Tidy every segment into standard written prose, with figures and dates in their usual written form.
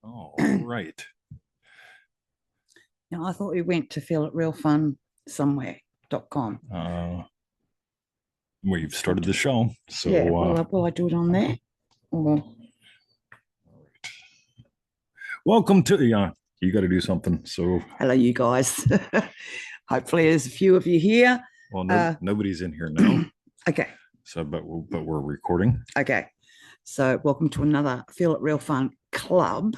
All right. Now, I thought we went to feel it real fun somewhere.com. We've started the show. So, yeah, will I do it on there? Or... Welcome to, you got to do something. So, hello, you guys. Hopefully, there's a few of you here. Well, nobody's in here now. Okay. So, but we're recording. Okay. So, welcome to another Feel It Real Fun Club.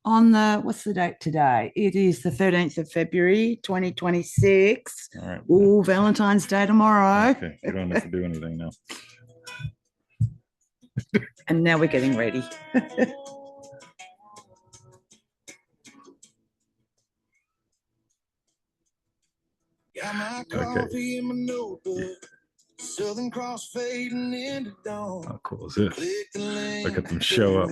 On what's the date today? It is the 13th of February, 2026. All right. Oh, Valentine's Day tomorrow. Okay. You don't have to do anything now. And now we're getting ready. Okay. Southern Cross fading into dawn. How cool is this? Look at them show up.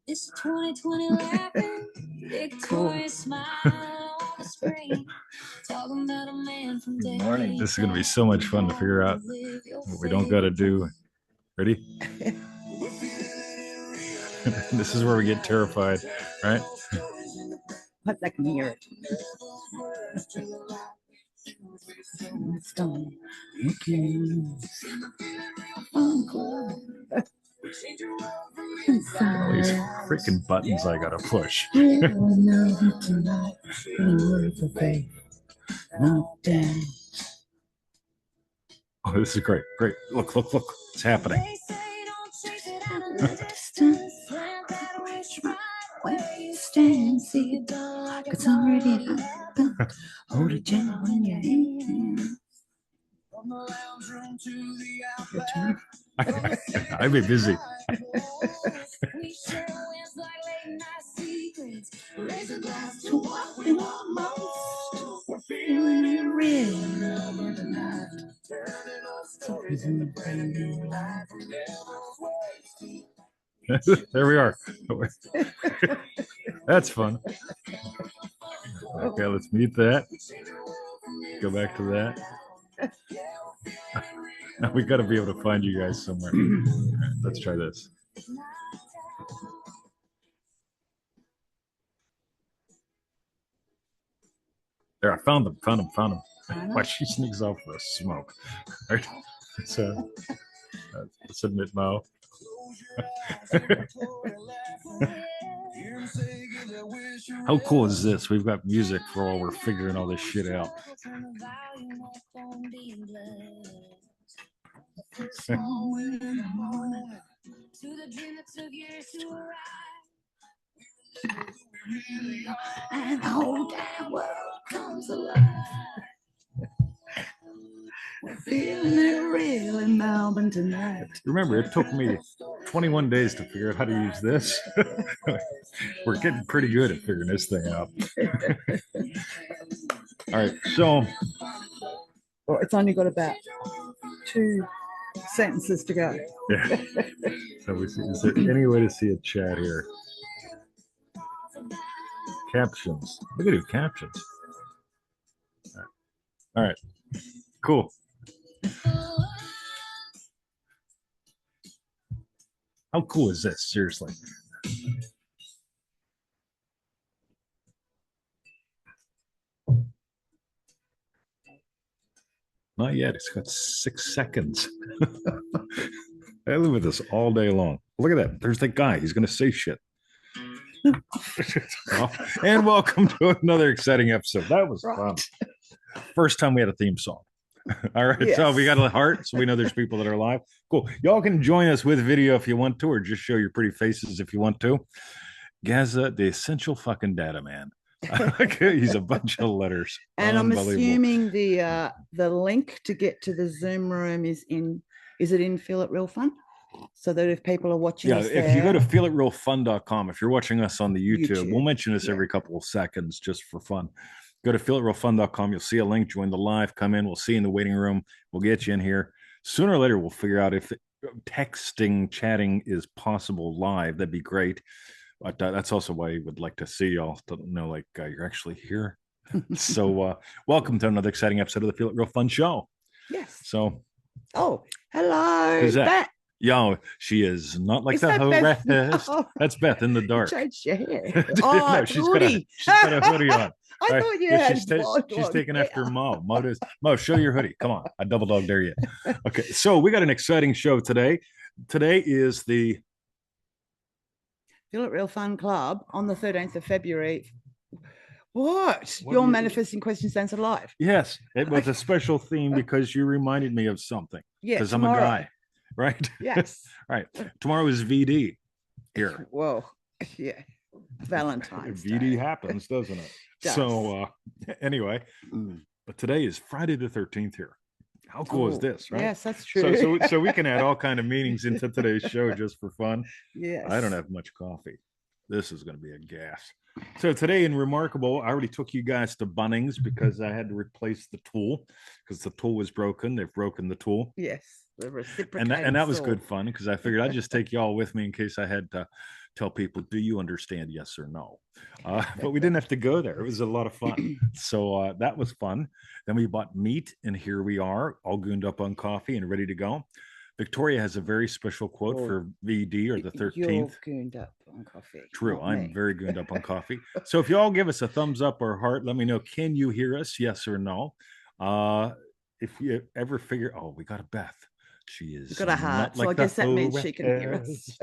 This 2020 laughing, victorious smile on the screen. Talking about a man from day. Good morning. This is going to be so much fun to figure out what we don't got to do. Ready? This is where we get terrified, right? Hope they can hear it. It's done. Okay. All these freaking buttons I gotta push. Oh, this is great. Great. Look. It's happening. Stand, see it like it's already happened. Hold it gentle in your hand. From the lounge room to the outback. I'd be busy. We share wins like late night secrets. Raise a glass to what we want most. We're feeling it real. Turning our stories into brand new life. There we are. That's fun. Okay, let's mute that. Go back to that. Now we got to be able to find you guys somewhere. All right, let's try this. There, I found them. Watch, she sneaks off for a smoke. All right. So let's admit Mo. How cool is this? We've got music for while we're figuring all this shit out. And the whole damn world comes alive. We're feeling it real in Melbourne tonight. Remember, it took me 21 days to figure out how to use this. We're getting pretty good at figuring this thing out. All right, so. Well, it's only got about 2 sentences to go. Yeah. So we see, is there any way to see a chat here? Captions. We can do captions. All right. Cool. How cool is this? Seriously. Not yet. It's got 6 seconds. I live with this all day long. Look at that. There's that guy. He's going to say shit. And welcome to another exciting episode. That was fun. First time we had a theme song. All right. Yes. So we got a heart. So we know there's people that are live. Cool. Y'all can join us with video if you want to, or just show your pretty faces if you want to. Gaza, the essential fucking data man. He's a bunch of letters. And I'm assuming the link to get to the Zoom room is it in Feel It Real Fun? So that if people are watching us if you go to feelitrealfun.com, if you're watching us on the YouTube, we'll mention this every couple of seconds just for fun. Go to feelitrealfun.com. You'll see a link. Join the live. Come in. We'll see you in the waiting room. We'll get you in here. Sooner or later, we'll figure out if texting, chatting is possible live. That'd be great. But that's also why I would like to see y'all to know, like, you're actually here. So welcome to another exciting episode of the Feel It Real Fun show. Yes. So. Oh, hello. Who's that? Yo, she is not like Is the that Beth? rest. No, That's Beth in the you dark. changed your hair. Oh, No, the hoodie. she's got a hoodie on. I Right? thought you Yeah, had blonde she's long taking hair. after Mo. Mo, show your hoodie. Come on, I double dog dare you. Okay, so we got an exciting show today. Today is the Feel It Real Fun Club on the 13th of February. What? What You're do you- manifesting questions answered live. yes. It was a special theme because you reminded me of something. Yeah, Because I'm a tomorrow. guy, right? Yes. Right. Tomorrow is VD here. Whoa. Yeah. Valentine's VD Day. happens, doesn't it? Does. So anyway, but today is Friday the 13th here. How cool is this, right? Yes, that's true. So we can add all kind of meanings into today's show just for fun. Yes. I don't have much coffee. This is going to be a gas. So today in Remarkable, I already took you guys to Bunnings because I had to replace the tool because the tool was broken. They've broken the tool. Yes, the reciprocating and that was saw. good fun because I figured I'd just take y'all with me in case I had to tell people, do you understand? Yes or no? But we didn't have to go there. It was a lot of fun. So that was fun. Then we bought meat, and here we are, all gooned up on coffee and ready to go. Victoria has a very special quote for VD or the 13th. You're gooned up on coffee. True. I'm very gooned up on coffee. So if you all give us a thumbs up or heart, let me know. Can you hear us? Yes or no? If you ever figure, oh, we got a Beth. She is You've got a heart. like so I guess that means she can hear us.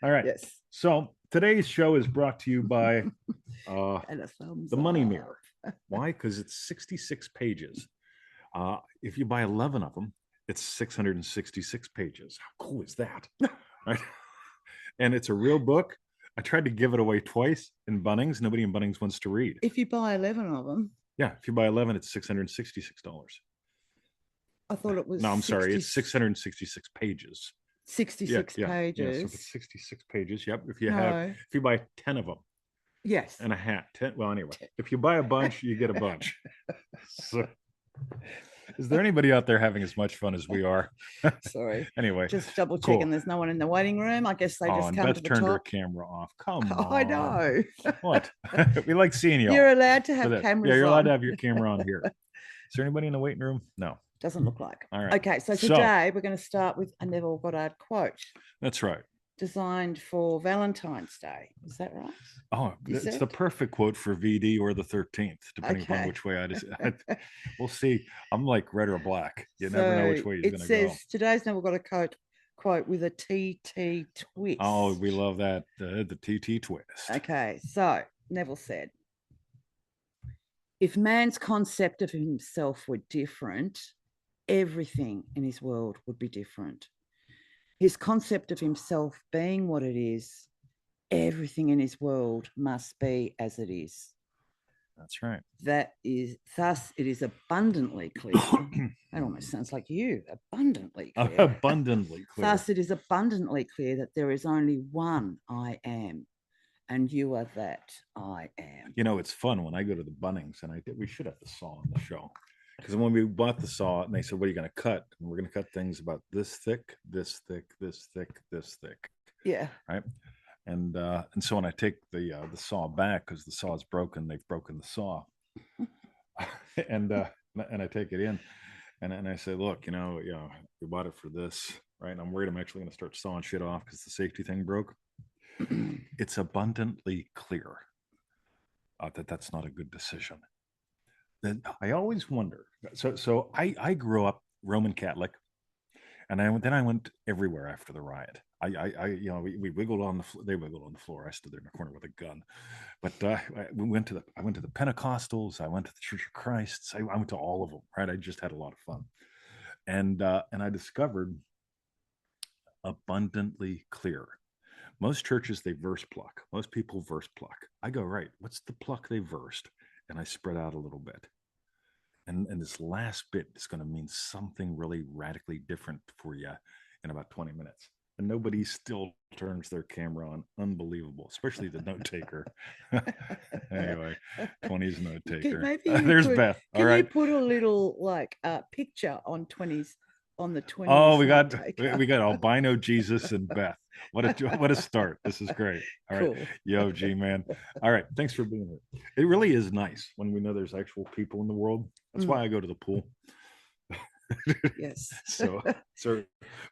All right. Yes. So today's show is brought to you by the Money Mirror. Why? Because it's 66 pages. If you buy 11 of them, it's 666 pages. How cool is that? Right? And it's a real book. I tried to give it away twice in Bunnings. Nobody in Bunnings wants to read. If you buy 11 of them. Yeah, if you buy 11, it's $666. I thought it was. No, I'm sorry. It's 666 pages. 66 pages. Yeah, so it's 66 pages. Yep. If you buy 10 of them. Yes. And a hat. 10. Well, anyway, if you buy a bunch, you get a bunch. So is there anybody out there having as much fun as we are? Sorry. Anyway, just double checking. Cool. There's no one in the waiting room. I guess they just come Beth to the turned top. her camera off. Come on. I know. What? We like seeing you. You're allowed to have cameras. Yeah, you're allowed to have your camera on here. Is there anybody in the waiting room? No. Doesn't look like. All right. Okay, so today we're going to start with a Neville Goddard quote. That's right. Designed for Valentine's Day. Is that right? Oh, it's the perfect quote for VD or the 13th, depending upon which way we'll see. I'm like red or black. You never know which way he's going to go. It says today's Neville got a quote with a TT twist. Oh, we love that. The TT twist. Okay, so Neville said, if man's concept of himself were different, everything in his world would be different. His concept of himself being what it is, everything in his world must be as it is. That's right. Thus it is abundantly clear. That almost sounds like you. Abundantly clear. Abundantly clear. Thus it is abundantly clear that there is only one I am, and you are that I am. You know, it's fun when I go to the Bunnings, and we should have the saw on the show. Because when we bought the saw, and they said, what are you going to cut? And we're going to cut things about this thick, this thick, this thick, this thick. Yeah. Right. And so when I take the saw back, because the saw is broken, they've broken the saw. and I take it in, and I say, look, we bought it for this, right? And I'm worried I'm actually going to start sawing shit off because the safety thing broke. It's abundantly clear that that's not a good decision. Then I always wonder. So I grew up Roman Catholic, and then I went everywhere after the riot. We wiggled on the floor. They wiggled on the floor. I stood there in the corner with a gun. But I went to the Pentecostals. I went to the Church of Christ. I went to all of them. Right. I just had a lot of fun, and I discovered abundantly clear. Most churches, they verse pluck. Most people verse pluck. I go, right, what's the pluck they versed? And I spread out a little bit. And this last bit is going to mean something really radically different for you in about 20 minutes. And nobody still turns their camera on. Unbelievable, especially the note taker. Anyway, 20's note taker. There's Beth. All right. Can you put a little picture on 20's? On the 20s. Oh, we got albino Jesus and Beth. What a start. This is great. All right. Cool. Yo, G man. All right. Thanks for being here. It really is nice when we know there's actual people in the world. That's why I go to the pool. Yes. So So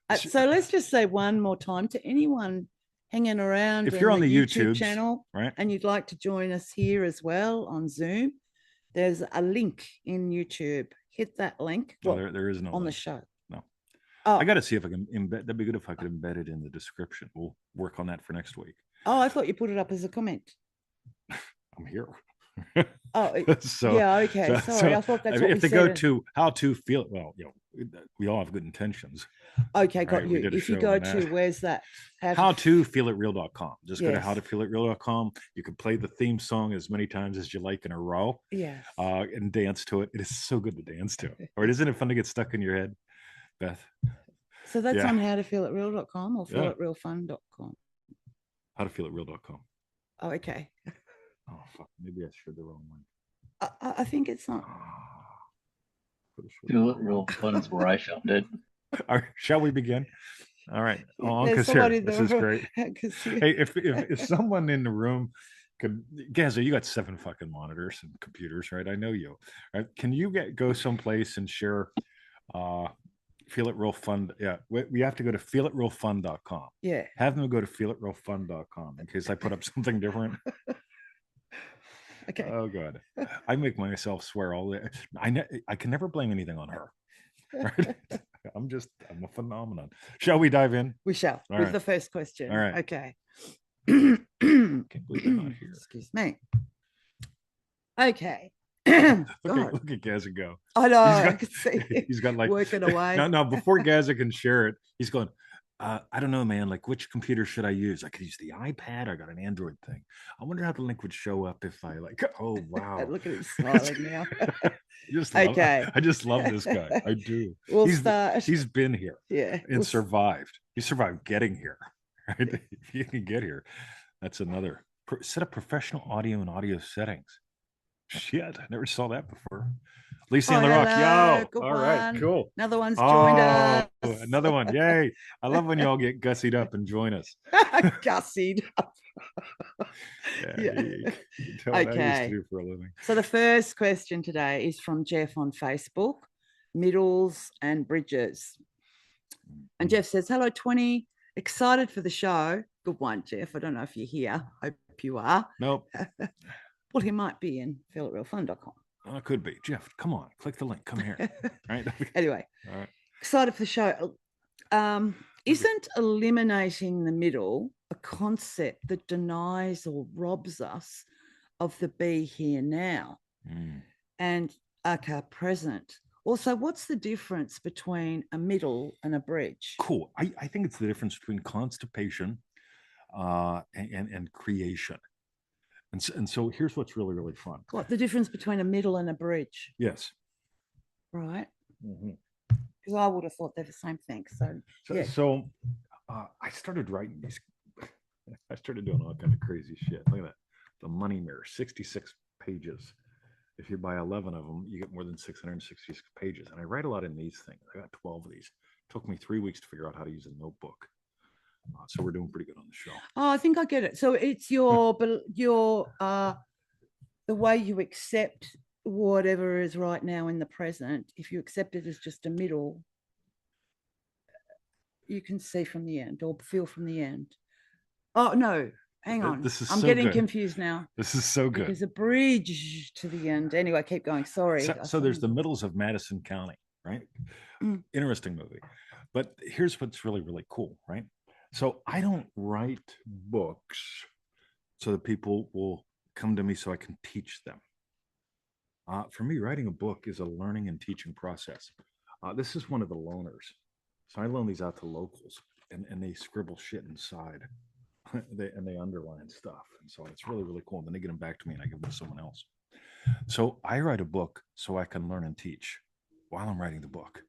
let's just say one more time to anyone hanging around if you're on the YouTube YouTubes, channel, right, and you'd like to join us here as well on Zoom, there's a link in YouTube. Hit that link. Well, there is no on link. the show. No. Oh, I got to see if I can embed. That'd be good if I could embed it in the description. We'll work on that for next week. oh, I thought you put it up as a comment. I'm here. Oh, so yeah, okay. Sorry, I thought that's what if we they go said. to how to feel it, well, we all have good intentions. Okay, got right? you. If you go to where's that? How to feel it real.com. Just go to Yes. howtofeelitreal.com. You can play the theme song as many times as you like in a row. Yes. And dance to it. It is so good to dance to. Or isn't it fun to get stuck in your head, Beth? So that's on howtofeelitreal.com or feelitrealfun.com. Howtofeelitreal.com. Oh, okay. Oh, fuck. Maybe I shared the wrong one. I think it's not. Feel It Real Fun is where I found it. All right, shall we begin? All right. There's somebody this is great. Hey, if someone in the room could, Gaza, you got 7 fucking monitors and computers, right? I know you. Right? Can you go someplace and share Feel It Real Fun? Yeah, we have to go to feelitrealfun.com. Yeah. Have them go to feelitrealfun.com in case I put up something different. Okay. Oh god, I make myself swear all day. I can never blame anything on her. Right? I'm a phenomenon. Shall we dive in? We shall. All with right. the first question. All right. Okay. Can't believe they're not here. Excuse me. Okay. Look at Gaza go. I know. I can see he's got like working away. No, before Gaza can share it, he's going, I don't know, man. Like, which computer should I use? I could use the iPad. I got an Android thing. I wonder how the link would show up if I oh wow. Look at him smiling now. I just love this guy. I do. He's been here. Yeah. And survived. He survived getting here. Right? If you can get here, that's another set of professional audio and audio settings. Shit, I never saw that before. Lisa on the Rock, yo. Good all one. right, cool. Another one's joined us. Another one, yay. I love when y'all get gussied up and join us. Gussied up. You tell what I used to do for a living. So the first question today is from Jeff on Facebook, middles and bridges. And Jeff says, hello, 20. Excited for the show. Good one, Jeff. I don't know if you're here. Hope you are. Nope. Well, he might be in feelitrealfun.com. Oh, it could be. Jeff, come on. Click the link. Come here. Right. Anyway, all right. Excited for the show. Isn't eliminating the middle a concept that denies or robs us of the be here now and aka present? Also, what's the difference between a middle and a bridge? Cool. I think it's the difference between constipation and creation. And so here's what's really, really fun. What, the difference between a middle and a bridge? Yes. Right. Because I would have thought they're the same thing. So I started writing these. I started doing all kind of crazy shit. Look at that. The Money Mirror, 66 pages. If you buy 11 of them, you get more than 666 pages. And I write a lot in these things. I got 12 of these. It took me 3 weeks to figure out how to use a notebook. So we're doing pretty good on the show. Oh, I think I get it. So it's the way you accept whatever is right now in the present. If you accept it as just a middle, you can see from the end or feel from the end. Oh no, hang on. I'm getting confused now. This is so good. There's a bridge to the end. Anyway, keep going. Sorry. So there's the middles of Madison County, right? Interesting movie. But here's what's really, really cool, right? So I don't write books so that people will come to me so I can teach them. For me, writing a book is a learning and teaching process. This is one of the loaners. So I loan these out to locals and they scribble shit inside. they underline stuff. And so it's really, really cool. And then they get them back to me and I give them to someone else. So I write a book so I can learn and teach while I'm writing the book.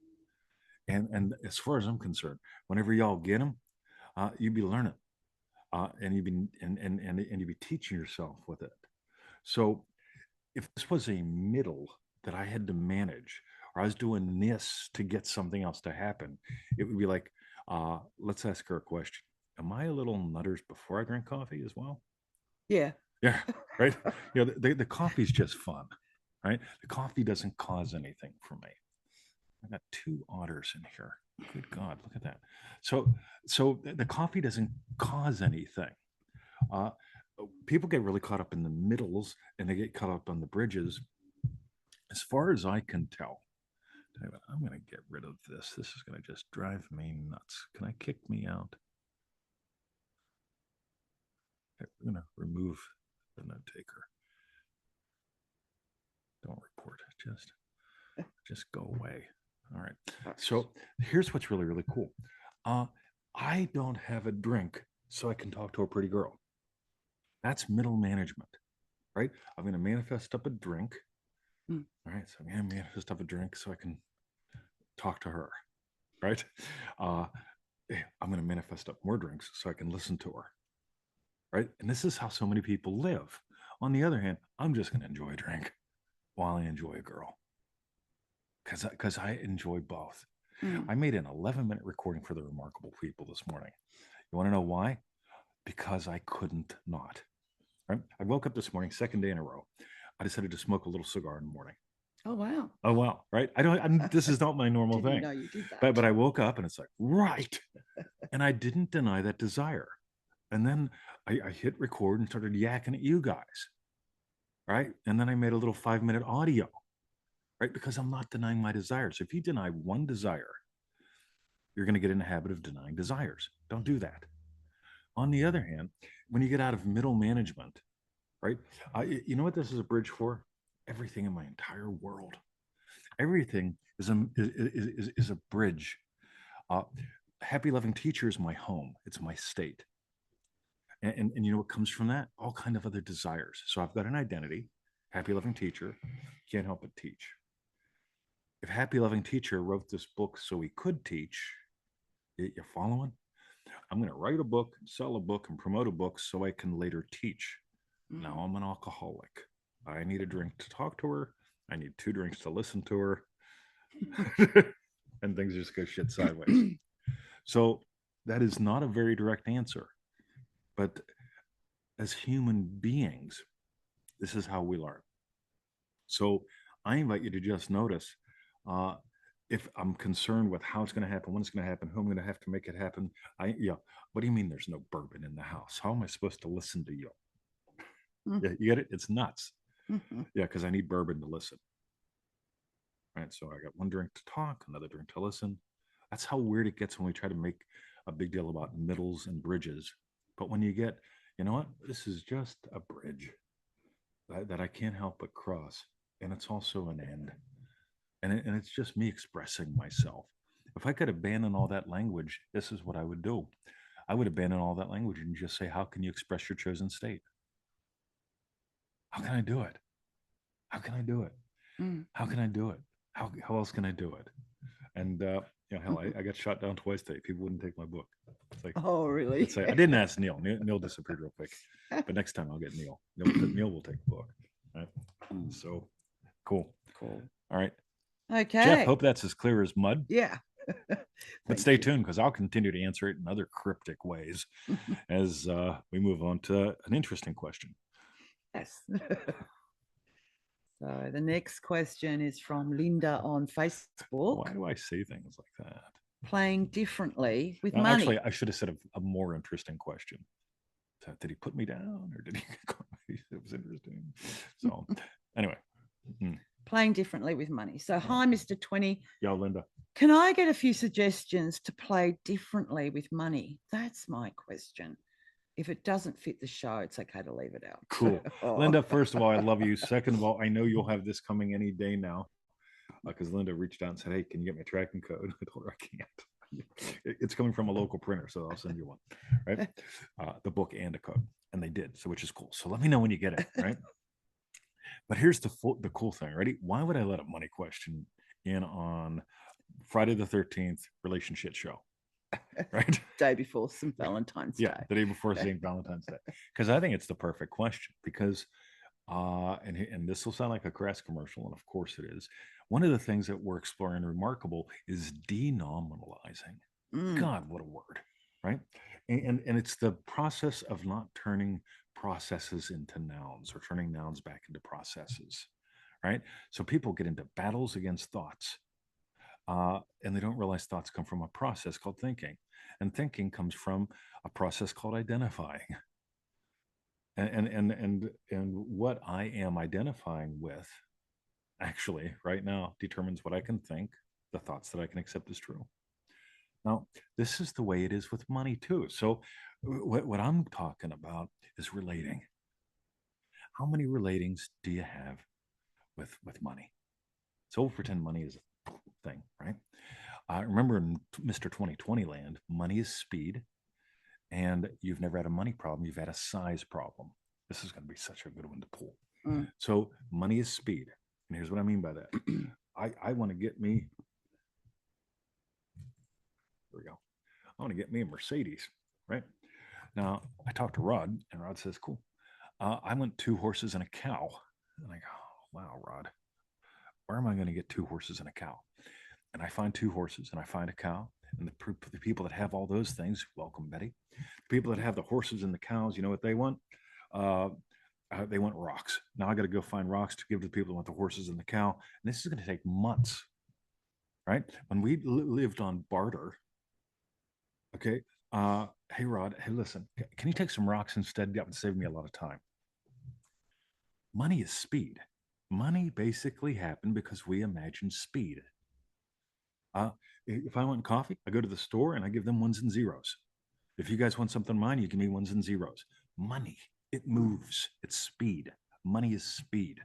And as far as I'm concerned, whenever y'all get them, you be learning, and you be teaching yourself with it. So, if this was a middle that I had to manage, or I was doing this to get something else to happen, it would be like, let's ask her a question. Am I a little nutters before I drink coffee as well? Yeah. Yeah. Right. The coffee's just fun, right? The coffee doesn't cause anything for me. I got 2 otters in here. Good God, look at that. So the coffee doesn't cause anything. Uh, People get really caught up in the middles and they get caught up on the bridges. As far as I can tell, I'm going to get rid of this. This is going to just drive me nuts. Can I kick me out? I'm going to remove the note taker. Don't report. Just go away. All right. So here's what's really, really cool. I don't have a drink so I can talk to a pretty girl. That's middle management, right? I'm going to manifest up a drink. All right. So I'm going to manifest up a drink so I can talk to her, right? I'm going to manifest up more drinks so I can listen to her, right? And this is how so many people live. On the other hand, I'm just going to enjoy a drink while I enjoy a girl because I enjoy both. I made an 11-minute recording for the Remarkable People this morning. You want to know why? Because I couldn't not. Right? I woke up this morning, second day in a row. I decided to smoke a little cigar in the morning. Oh wow! Oh wow! Right? This is not my normal thing. Know you did that. But I woke up and it's like right, and I didn't deny that desire. And then I hit record and started yakking at you guys, right? And then I made a little 5-minute audio, right? Because I'm not denying my desires. If you deny one desire, you're going to get in the habit of denying desires. Don't do that. On the other hand, when you get out of middle management, right? You know what this is a bridge for? Everything in my entire world. Everything is a bridge. Happy Loving Teacher is my home. It's my state. And you know what comes from that? All kind of other desires. So I've got an identity, Happy Loving Teacher, can't help but teach. If Happy Loving Teacher wrote this book so he could teach, you following? I'm going to write a book, sell a book, and promote a book so I can later teach. Now I'm an alcoholic. I need a drink to talk to her. I need 2 drinks to listen to her. And things just go shit sideways. So that is not a very direct answer. But as human beings, this is how we learn. So I invite you to just notice if I'm concerned with how it's going to happen, when it's going to happen, who I'm going to have to make it happen. What do you mean there's no bourbon in the house? How am I supposed to listen to you? Yeah, you get it? It's nuts. Yeah, because I need bourbon to listen. Right. So I got 1 drink to talk, another drink to listen. That's how weird it gets when we try to make a big deal about middles and bridges. But when you get, you know what? This is just a bridge that I can't help but cross. And it's also an end. And it's just me expressing myself. If I could abandon all that language, this is what I would do. I would abandon all that language and just say, how can you express your chosen state? How can I do it? How can I do it? How can I do it? How else can I do it? And hell, I got shot down twice today. People wouldn't take my book. It's like, oh really? It's like, I didn't ask Neil. Neil disappeared real quick. But next time I'll get Neil. Neil will take the book. Right? So cool. All right. Okay. Jeff, hope that's as clear as mud. Yeah. But stay tuned because I'll continue to answer it in other cryptic ways as we move on to an interesting question. Yes. So the next question is from Linda on Facebook. Why do I say things like that? Playing differently with money. Actually, I should have said a more interesting question. So, did he put me down or did he? It was interesting. So anyway. Playing differently with money. So hi, Mr. 20. Yo, Linda. Can I get a few suggestions to play differently with money? That's my question. If it doesn't fit the show, it's okay to leave it out. Cool. Linda, first of all, I love you. Second of all, I know you'll have this coming any day now because Linda reached out and said, hey, can you get my tracking code? I told her I can't. It's coming from a local printer, so I'll send you one, right? The book and a code. And they did, so which is cool. So let me know when you get it, right? But here's the cool thing. Ready? Why would I let a money question in on Friday the 13th relationship show? Right? Day before St. Valentine's Day. Yeah, the day before St. Valentine's Day. Because I think it's the perfect question. Because, and this will sound like a crass commercial, and of course it is. One of the things that we're exploring Remarkable is denominalizing. God, what a word, right? And it's the process of not turning processes into nouns or turning nouns back into processes, right? So people get into battles against thoughts. And they don't realize thoughts come from a process called thinking. And thinking comes from a process called identifying. And what I am identifying with actually right now determines what I can think, the thoughts that I can accept as true. Now, this is the way it is with money too. So what I'm talking about is relating. How many relatings do you have with money? So we'll pretend money is a thing, right? Remember in Mr. 2020 land, money is speed, and you've never had a money problem. You've had a size problem. This is going to be such a good one to pull. So money is speed. And here's what I mean by that. I want to get me, there we go. I want to get me a Mercedes, right? Now, I talked to Rod, and Rod says, cool. I want 2 horses and a cow. And I go, wow, Rod, where am I going to get 2 horses and a cow? And I find 2 horses and I find a cow. And the people that have all those things, welcome, Betty. The people that have the horses and the cows, you know what they want? They want rocks. Now I got to go find rocks to give to the people that want the horses and the cow. And this is going to take months, right? When we lived on barter, okay, hey, Rod, hey, listen, can you take some rocks instead? That would save me a lot of time. Money is speed. Money basically happened because we imagined speed. If I want coffee, I go to the store and I give them ones and zeros. If you guys want something of mine, you give me ones and zeros. Money, it moves. It's speed. Money is speed.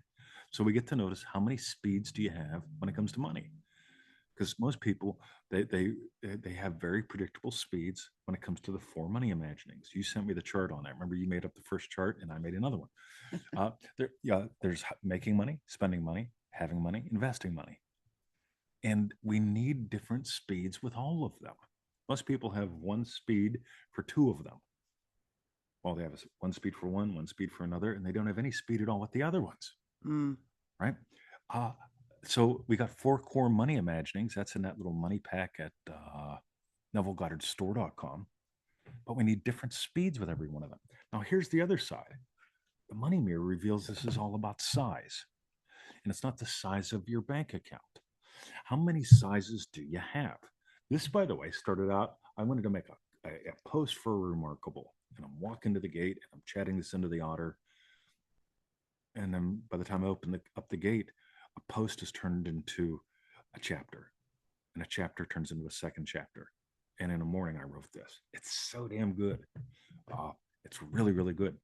So we get to notice how many speeds do you have when it comes to money? Because most people, they have very predictable speeds when it comes to the 4 money imaginings. You sent me the chart on that. Remember, you made up the first chart and I made another one. There's making money, spending money, having money, investing money. And we need different speeds with all of them. Most people have one speed for 2 of them. Well, they have one speed for one speed for another, and they don't have any speed at all with the other ones. Right? So we got 4 core money imaginings. That's in that little money pack at NevilleGoddardStore.com. But we need different speeds with every one of them. Now, here's the other side. The money mirror reveals this is all about size. And it's not the size of your bank account. How many sizes do you have? This, by the way, started out, I wanted to make a post for Remarkable. And I'm walking to the gate and I'm chatting this into the otter. And then by the time I open up the gate, a post is turned into a chapter. And a chapter turns into a second chapter. And in the morning, I wrote this. It's so damn good. It's really, really good.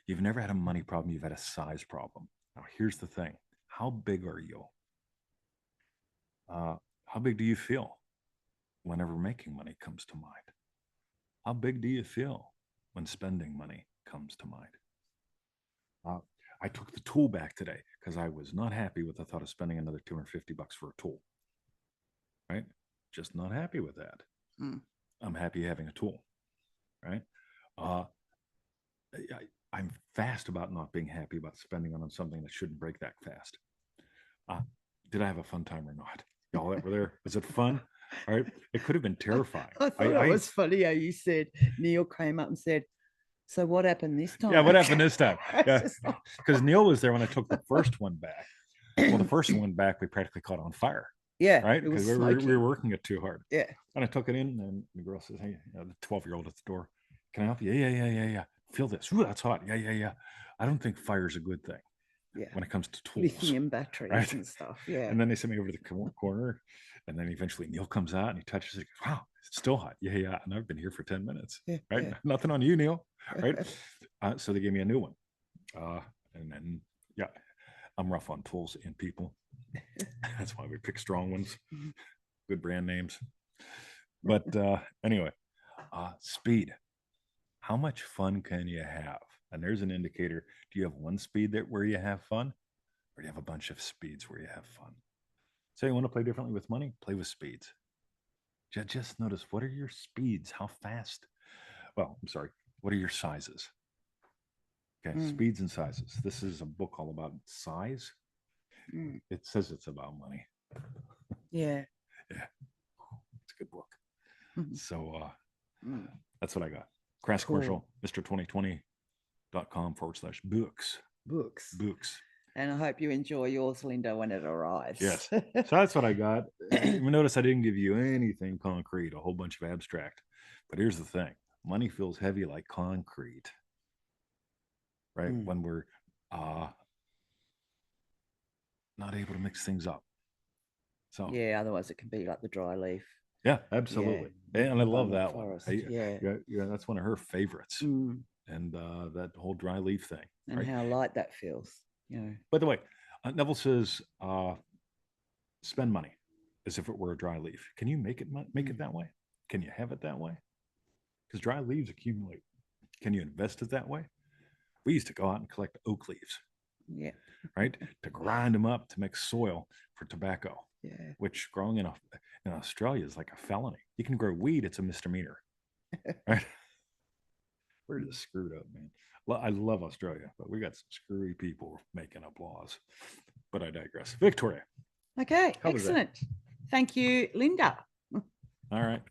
You've never had a money problem. You've had a size problem. Now, here's the thing. How big are you? How big do you feel whenever making money comes to mind? How big do you feel when spending money comes to mind? I took the tool back today because I was not happy with the thought of spending another $250 for a tool. Right? Just not happy with that. I'm happy having a tool. Right? I'm fast about not being happy about spending on something that shouldn't break that fast. Did I have a fun time or not? Y'all that were there, was it fun? All right. It could have been terrifying. I thought it was funny how you said Neil came up and said, so what happened this time? Yeah, what happened this time? Yeah, because Neil was there when I took the first one back. Well, the first one back, we practically caught on fire. Yeah. Right? Because we were working it too hard. Yeah. And I took it in, and the girl says, hey, the 12-year-old at the door, can I help you? Yeah. Feel this. Ooh, that's hot. Yeah. I don't think fire's a good thing. Yeah. When it comes to tools. Lithium batteries and stuff. Yeah. And then they sent me over to the corner. And then eventually Neil comes out and he touches it. Wow, it's still hot. Yeah. And I've been here for 10 minutes. Yeah, right? Yeah. Nothing on you, Neil. Right? So they gave me a new one. And then, yeah, I'm rough on tools and people. That's why we pick strong ones. Good brand names. But anyway, speed. How much fun can you have? And there's an indicator. Do you have one speed where you have fun? Or do you have a bunch of speeds where you have fun? So you want to play differently with money? Play with speeds. Just notice, what are your speeds? How fast? Well, I'm sorry. What are your sizes? Okay, speeds and sizes. This is a book all about size. It says it's about money. Yeah. Yeah. It's a good book. So that's what I got. Crass commercial, Mr. 2020.com/books. Books. And I hope you enjoy yours, Linda, when it arrives. Yes. So that's what I got. You notice I didn't give you anything concrete, a whole bunch of abstract. But here's the thing: money feels heavy like concrete, right? When we're not able to mix things up. So yeah, otherwise it can be like the dry leaf. yeah, absolutely. Yeah. And I love that forest. one. Yeah, that's one of her favorites. And that whole dry leaf thing. And right? How light that feels. By the way, Neville says spend money as if it were a dry leaf. Can you make it that way? Can you have it that way? Because dry leaves accumulate. Can you invest it that way? We used to go out and collect oak leaves. Yeah. Right? To grind them up to make soil for tobacco. Yeah. Which growing in Australia is like a felony. You can grow weed, it's a misdemeanor. Right? We're just screwed up, man. I love Australia, but we got some screwy people making up laws. But I digress. Victoria. Okay, excellent. Thank you, Linda. All right.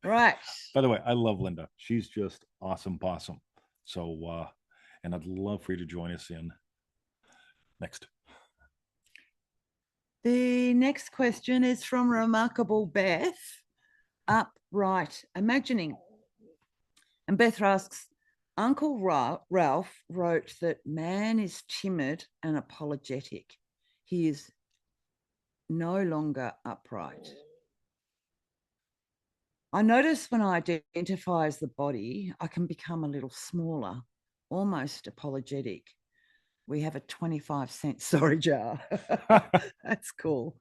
Right. By the way, I love Linda. She's just awesome possum. So, and I'd love for you to join us in next. The next question is from Remarkable Beth. Upright Imagining. And Beth asks, Uncle Ralph wrote that man is timid and apologetic. He is no longer upright. I notice when I identify as the body, I can become a little smaller, almost apologetic. We have a 25-cent sorry jar. That's cool.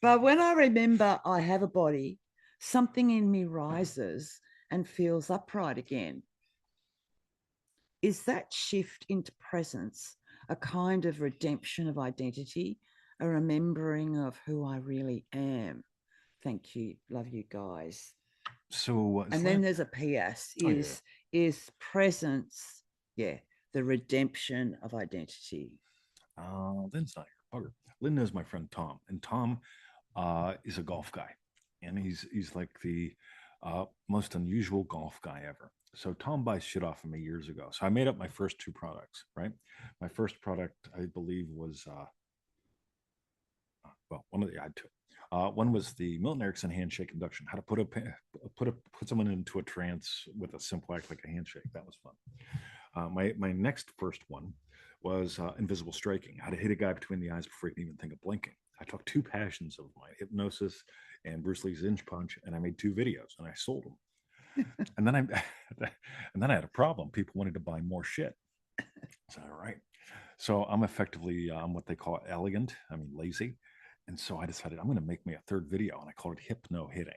But when I remember I have a body, something in me rises and feels upright again. Is that shift into presence a kind of redemption of identity, a remembering of who I really am? Thank you. Love you guys. So, and then there's a PS. Is presence, the redemption of identity. Lynn's not here. Bugger. Lynn is my friend Tom, and Tom is a golf guy, and he's like the most unusual golf guy ever. So Tom buys shit off of me years ago. So I made up my first two products, right? My first product, I believe, was one of the I had two. One was the Milton Erickson handshake induction, how to put someone into a trance with a simple act like a handshake. That was fun. My next first one was invisible striking, how to hit a guy between the eyes before he can even think of blinking. I took two passions of mine, hypnosis and Bruce Lee's Inch Punch, and I made two videos and I sold them. and then I had a problem. People wanted to buy more shit. So all right. So I'm effectively what they call elegant. I mean lazy. And so I decided I'm going to make me a third video, and I called it Hypno Hitting,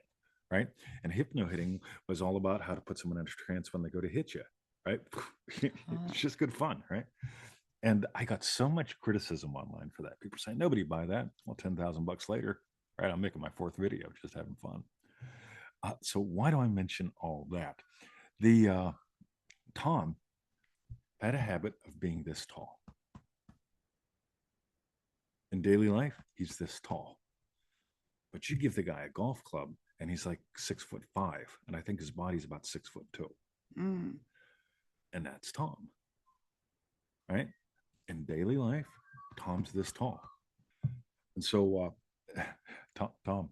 right? And Hypno Hitting was all about how to put someone in a trance when they go to hit you, right? It's just good fun, right? And I got so much criticism online for that. People saying nobody buy that. Well, $10,000 later, right? I'm making my fourth video, just having fun. So why do I mention all that? The Tom had a habit of being this tall. In daily life, he's this tall. But you give the guy a golf club, and he's like 6'5", and I think his body's about 6'2". And that's Tom, right? In daily life, Tom's this tall. And so Tom,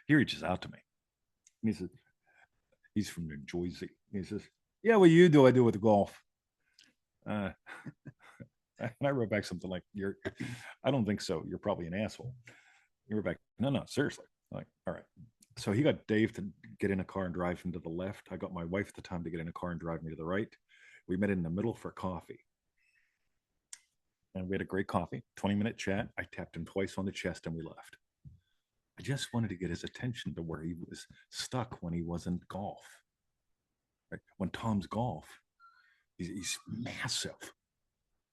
he reaches out to me, and he says, he's from New Jersey. He says, yeah, what you do, I do with golf. And I wrote back something like, I don't think so. You're probably an asshole. You were back, no, seriously. Like, all right. So he got Dave to get in a car and drive him to the left. I got my wife at the time to get in a car and drive me to the right. We met in the middle for coffee. And we had a great coffee, 20-minute chat. I tapped him twice on the chest and we left. I just wanted to get his attention to where he was stuck when he wasn't golf. Right? When Tom's golf, he's massive.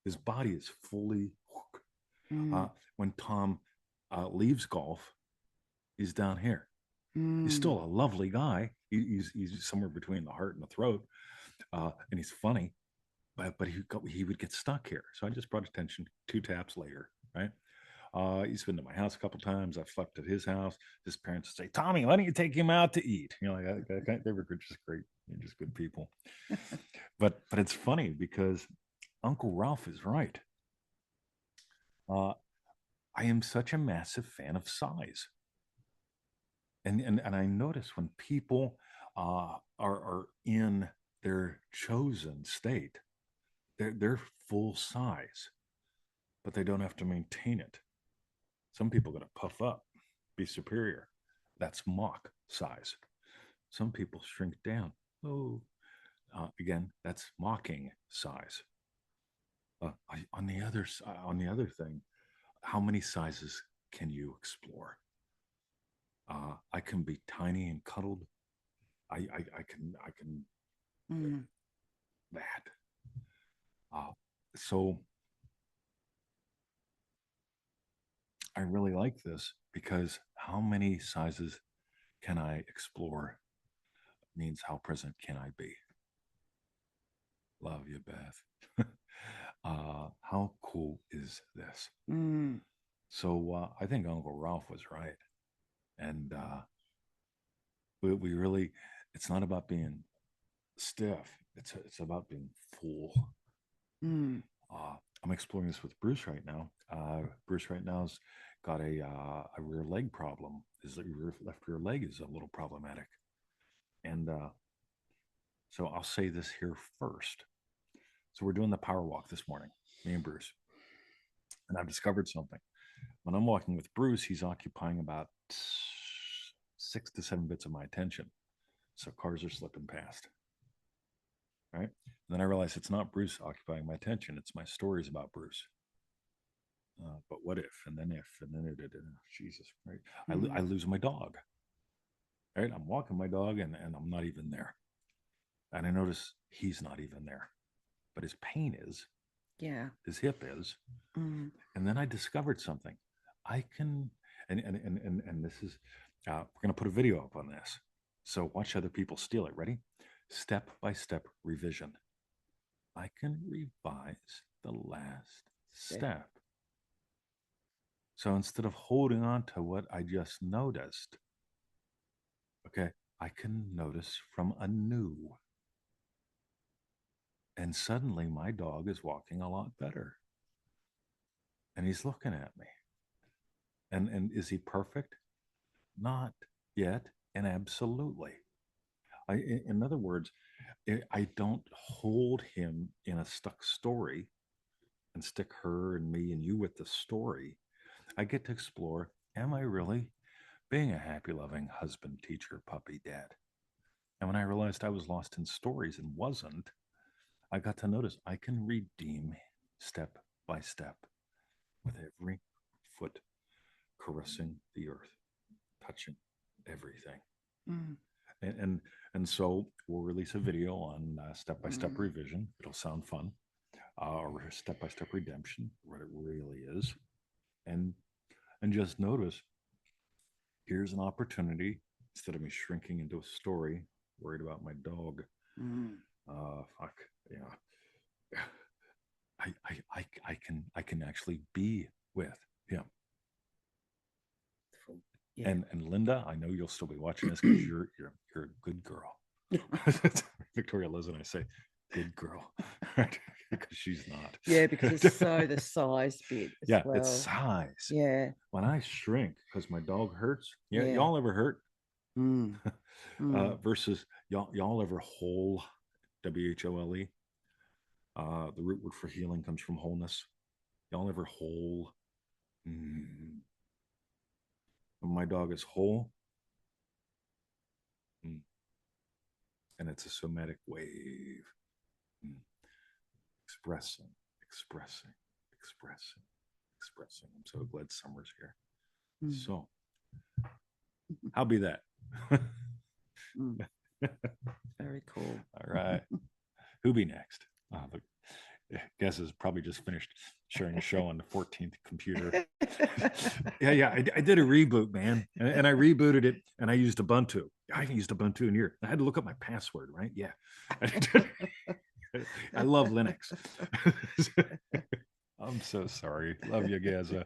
His body is fully when Tom leaves golf, he's down here. He's still a lovely guy. He's somewhere between the heart and the throat, and he's funny, but he would get stuck here. So I just brought attention 2 taps later, right? He's been to my house a couple times. I've slept at his house. His parents would say, Tommy, why don't you take him out to eat? You know, they were just great. They're just good people. But it's funny because Uncle Ralph is right. I am such a massive fan of size. And I notice when people are in their chosen state, they're full size, but they don't have to maintain it. Some people got to puff up, be superior. That's mock size. Some people shrink down. Oh, again, that's mocking size. On the other thing, how many sizes can you explore? I can be tiny and cuddled. I can that. So I really like this because how many sizes can I explore means how present can I be? Love you, Beth. How cool is this? So I think Uncle Ralph was right. And we really, it's not about being stiff. It's about being full. I'm exploring this with Bruce right now. Bruce right now's got a rear leg problem. His left rear leg is a little problematic. And so I'll say this here first. So we're doing the power walk this morning, me and Bruce. And I've discovered something. When I'm walking with Bruce, he's occupying about 6 to 7 bits of my attention. So cars are slipping past. Right? And then I realize it's not Bruce occupying my attention. It's my stories about Bruce. But what if, and then if, and then it, Jesus, right? I lose my dog. Right? I'm walking my dog and I'm not even there. And I notice he's not even there. But his pain is. Yeah. His hip is. And then I discovered something. I can, and this is, we're going to put a video up on this. So watch other people steal it. Ready? Step-by-step revision. I can revise the last step. So instead of holding on to what I just noticed, okay, I can notice from anew. And suddenly my dog is walking a lot better. And he's looking at me. And is he perfect? Not yet, and absolutely. In other words, I don't hold him in a stuck story and stick her and me and you with the story. I get to explore, am I really being a happy, loving husband, teacher, puppy, dad? And when I realized I was lost in stories and wasn't, I got to notice I can redeem step by step with every foot caressing the earth, touching everything. And so we'll release a video on step-by-step revision. It'll sound fun. Or step-by-step redemption, what it really is. And just notice, here's an opportunity, instead of me shrinking into a story, worried about my dog. Fuck, yeah. I can actually be with him. Yeah. And Linda, I know you'll still be watching this because you're a good girl. Victoria Liz and I say, good girl, right? Because she's not. Yeah, because it's so the size bit. Yeah, well. it's size. Yeah. When I shrink because my dog hurts, y'all ever hurt? Versus y'all ever whole, WHOLE? The root word for healing comes from wholeness. Y'all ever whole? When my dog is whole, and it's a somatic wave, expressing. I'm so glad summer's here. So, how be that? Very cool. All right. Who be next? Look, Guess is probably just finished sharing a show on the 14th computer. Yeah. I did a reboot, man, and I rebooted it, and I used Ubuntu. I haven't used Ubuntu in years. I had to look up my password, right? Yeah. I love Linux. I'm so sorry. Love you, Gaza.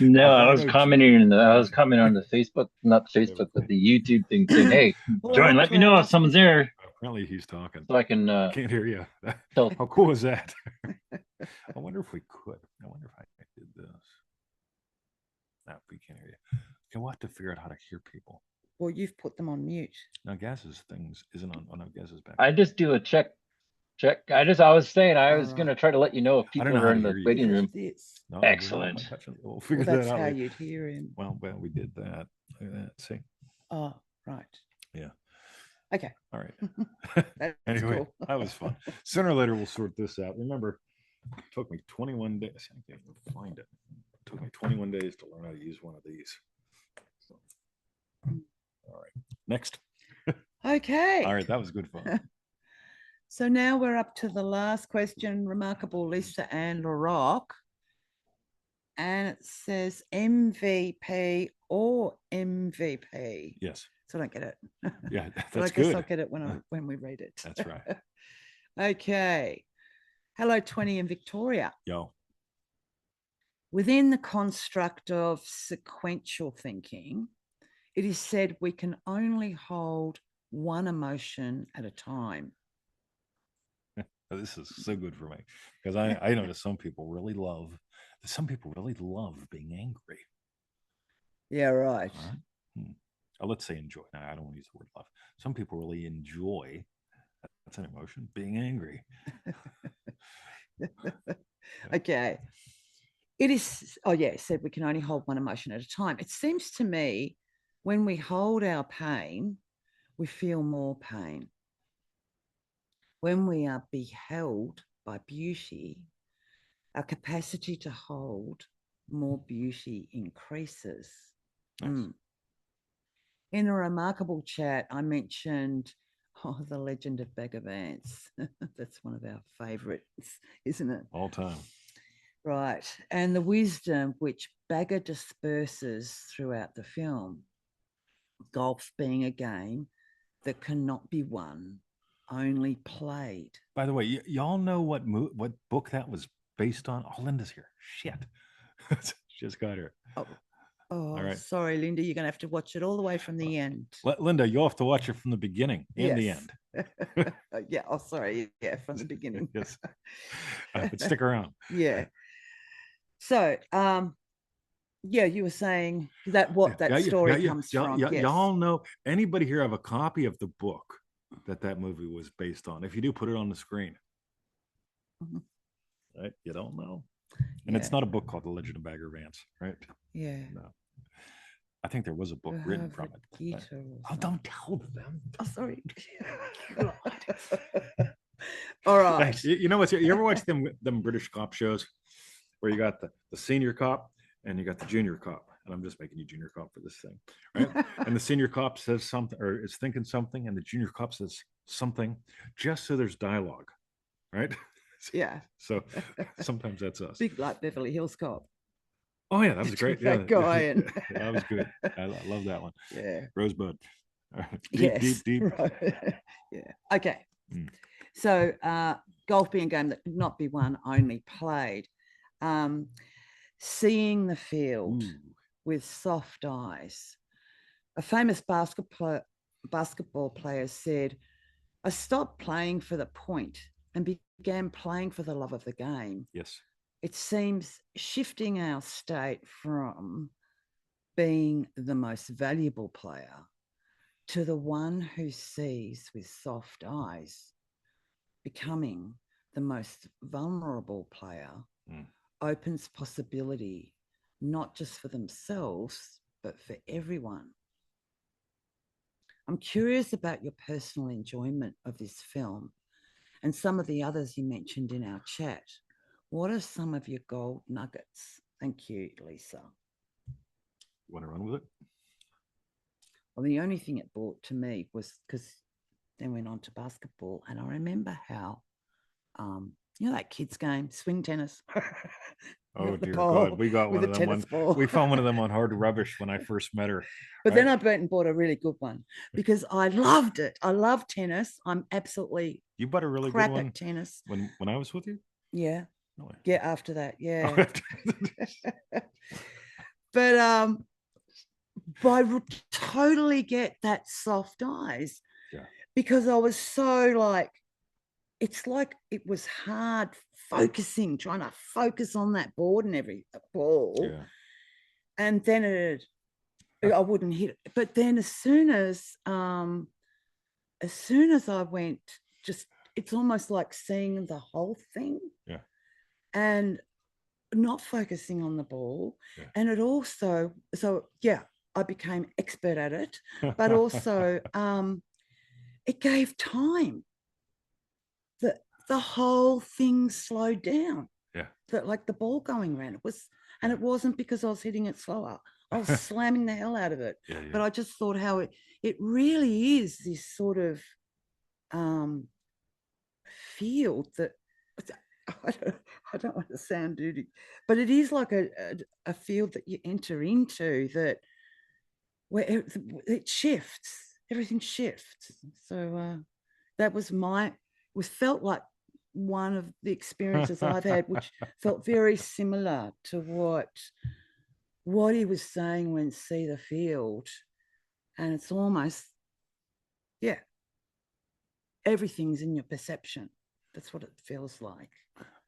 No, I was commenting on the Facebook, not Facebook, but the YouTube thing saying, "Hey, join. Let me know if someone's there." Apparently, he's talking. So I can. Can't hear you. How cool is that? I wonder if we could. No, we can't hear you. Okay, we'll have to figure out how to hear people. Well, you've put them on mute. Now, Gaz's things isn't on. Oh, no, Gaz is back. I just do a check. I was saying I was going to try to let you know if I don't people know how are to in the hear you. waiting room. No, Excellent. We'll figure Well, that's that out. how you'd hear him. Well, we did that. Look at that. See? Oh, right. Yeah. Okay. All right. That's Anyway, cool. that was fun. Sooner or later, we'll sort this out. Remember, it took me 21 days. I can't even find it. It took me 21 days to learn how to use one of these. So, all right. Next. Okay. All right. That was good fun. So now we're up to the last question. Remarkable Lisa Ann LaRock. And it says MVP or MVP. Yes. So I don't get it. Yeah, that's but I guess good. I'll get it when we read it. That's right. Okay. Hello, 20 in Victoria. Yo. Within the construct of sequential thinking, it is said we can only hold one emotion at a time. This is so good for me because I notice some people really love being angry. Yeah, right. Let's say enjoy. Now, I don't want to use the word love. Some people really enjoy, that's an emotion, being angry. Okay. It is, it said we can only hold one emotion at a time. It seems to me when we hold our pain, we feel more pain. When we are beheld by beauty, our capacity to hold more beauty increases. Nice. In a remarkable chat, I mentioned the legend of Bagger Vance. That's one of our favorites, isn't it? All time. Right. And the wisdom which Bagger disperses throughout the film. Golf being a game that cannot be won, only played. By the way, y'all know what book that was based on? Oh, Linda's here. Shit. She just got here. Oh, all right. Sorry, Linda. You're going to have to watch it all the way from the end. Linda, you'll have to watch it from the beginning and the end. Yeah. Oh, sorry. Yeah, from the beginning. Yes. But stick around. Yeah. So, you were saying that story comes from. Yes. Y'all know, anybody here have a copy of the book that movie was based on? If you do, put it on the screen. Mm-hmm. Right? You don't know. And it's not a book called The Legend of Bagger Vance, right? Yeah. No. I think there was a book written from it. Oh, don't tell them. Oh, sorry. All right. Hey, you know what? You ever watch them British cop shows where you got the senior cop and you got the junior cop? And I'm just making you junior cop for this thing, right? And the senior cop says something or is thinking something, and the junior cop says something, just so there's dialogue, right? Yeah. So sometimes that's us. Big like Beverly Hills Cop. Oh yeah, that was great. Yeah, that guy and that was good. I love that one. Yeah. Rosebud. Deep. Right. Yeah. Okay. So golf being a game that could not be won, only played. Seeing the field with soft eyes. A famous basketball player said, I stopped playing for the point and began playing for the love of the game. Yes. It seems shifting our state from being the most valuable player to the one who sees with soft eyes, becoming the most vulnerable player, opens possibility, not just for themselves, but for everyone. I'm curious about your personal enjoyment of this film and some of the others you mentioned in our chat. What are some of your gold nuggets? Thank you, Lisa. You want to run with it? Well, the only thing it brought to me was because then went on to basketball, and I remember how, that kids' game, swing tennis. Oh dear God, we got one of them. We found one of them on Hard Rubbish when I first met her. But then I went and bought a really good one because I loved it. I love tennis. I'm absolutely you bought a really crap good one at tennis when I was with you. Yeah. No way. Yeah. After that, yeah. But I totally get that soft eyes. Yeah. Because I was so like, it's like it was hard trying to focus on that board and every ball. Yeah. and then I wouldn't hit it. But then as soon as I went, just it's almost like seeing the whole thing. Yeah. And not focusing on the ball. Yeah. And it also, so yeah, I became expert at it, but also it gave time. The whole thing slowed down. Yeah. That like the ball going around. And it wasn't because I was hitting it slower. I was slamming the hell out of it. Yeah, yeah. But I just thought how it really is this sort of field that I don't want to sound dirty, but it is like a field that you enter into that where it shifts, everything shifts. So that was felt like one of the experiences I've had, which felt very similar to what he was saying when see the field. And it's almost, yeah, everything's in your perception. That's what it feels like.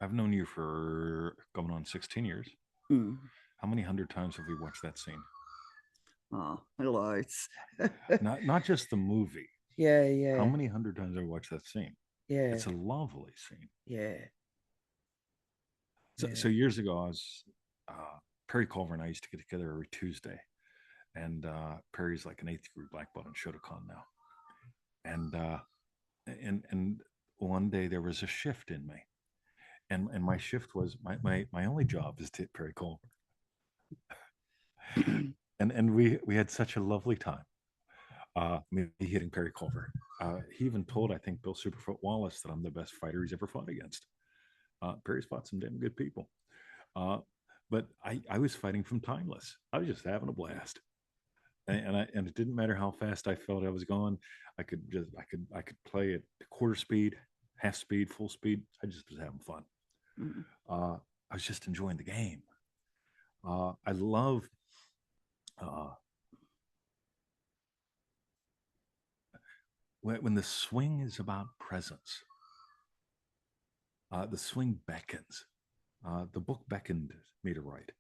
I've known you for going on 16 years. Mm. How many 100 times have we watched that scene? Oh, loads. not just the movie. Yeah, yeah. How many 100 times have we watched that scene? Yeah. It's a lovely scene. Yeah. So years ago, I was Perry Culver and I used to get together every Tuesday, and Perry's like an 8th degree black belt in Shotokan now, and one day there was a shift in me, and my shift was my only job is to hit Perry Culver, and we had such a lovely time. Me hitting Perry Culver. He even told, I think, Bill Superfoot Wallace that I'm the best fighter he's ever fought against. Perry's fought some damn good people. But I was fighting from timeless. I was just having a blast. And it didn't matter how fast I felt I was going. I could play at quarter speed, half speed, full speed. I just was having fun. I was just enjoying the game. I love when the swing is about presence. The swing beckons. The book beckoned me to write.